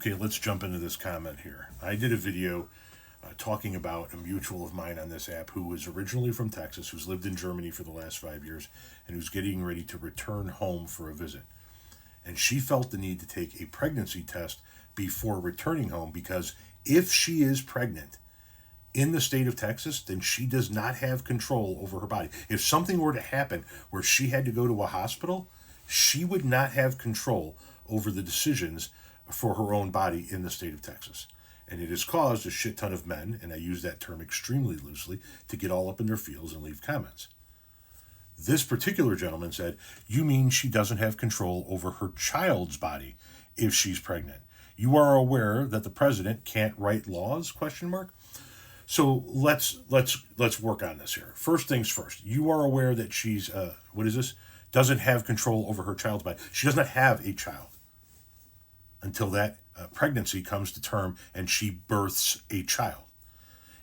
Okay, let's jump into this comment here. I did a video talking about a mutual of mine on this app who was originally from Texas, who's lived in Germany for the last 5 years, and who's getting ready to return home for a visit. And she felt the need to take a pregnancy test before returning home because if she is pregnant in the state of Texas, then she does not have control over her body. If something were to happen where she had to go to a hospital, she would not have control over the decisions for her own body in the state of Texas. And it has caused a shit ton of men, and I use that term extremely loosely, to get all up in their feels and leave comments. This particular gentleman said, "You mean she doesn't have control over her child's body if she's pregnant? You are aware that the president can't write laws?" Question mark. So let's work on this here. First things first. You are aware that she's doesn't have control over her child's body. She does not have a child until that pregnancy comes to term and she births a child.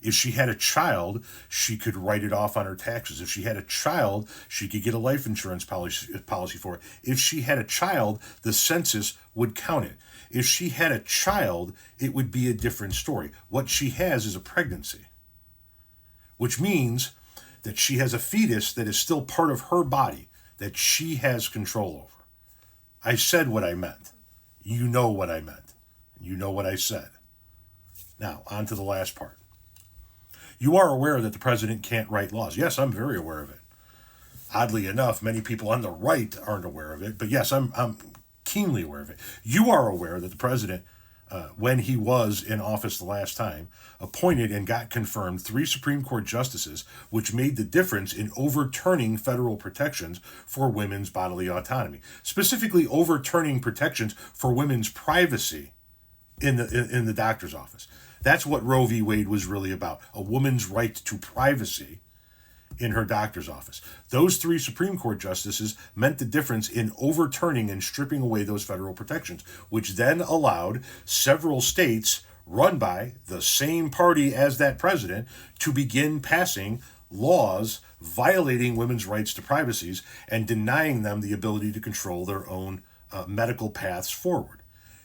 If she had a child, she could write it off on her taxes. If she had a child, she could get a life insurance policy for it. If she had a child, the census would count it. If she had a child, it would be a different story. What she has is a pregnancy, which means that she has a fetus that is still part of her body that she has control over. I said what I meant. You know what I meant. You know what I said. Now, on to the last part. You are aware that the president can't write laws. Yes, I'm very aware of it. Oddly enough, many people on the right aren't aware of it, but yes, I'm keenly aware of it. You are aware that the president, when he was in office the last time, appointed and got confirmed 3 Supreme Court justices, which made the difference in overturning federal protections for women's bodily autonomy, specifically overturning protections for women's privacy in the doctor's office. That's what Roe v. Wade was really about, a woman's right to privacy in her doctor's office. Those 3 Supreme Court justices meant the difference in overturning and stripping away those federal protections, which then allowed several states run by the same party as that president to begin passing laws violating women's rights to privacies and denying them the ability to control their own medical paths forward.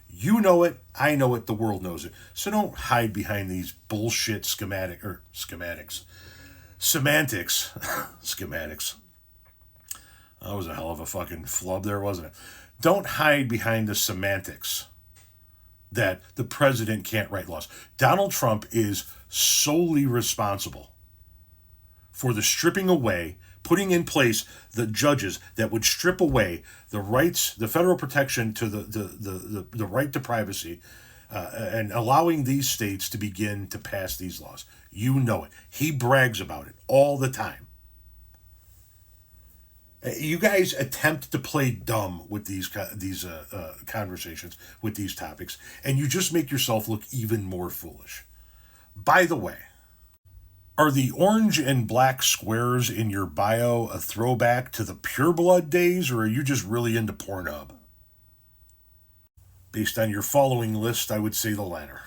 You know it, I know it, the world knows it. So don't hide behind these bullshit semantics. Schematics. That was a hell of a fucking flub there, wasn't it? Don't hide behind the semantics that the president can't write laws. Donald Trump is solely responsible for the stripping away, putting in place the judges that would strip away the rights, the federal protection to the right to privacy, and allowing these states to begin to pass these laws. You know it. He brags about it all the time. You guys attempt to play dumb with these conversations, with these topics, and you just make yourself look even more foolish. By the way, are the orange and black squares in your bio a throwback to the Pure Blood days, or are you just really into Pornhub? Based on your following list, I would say the latter.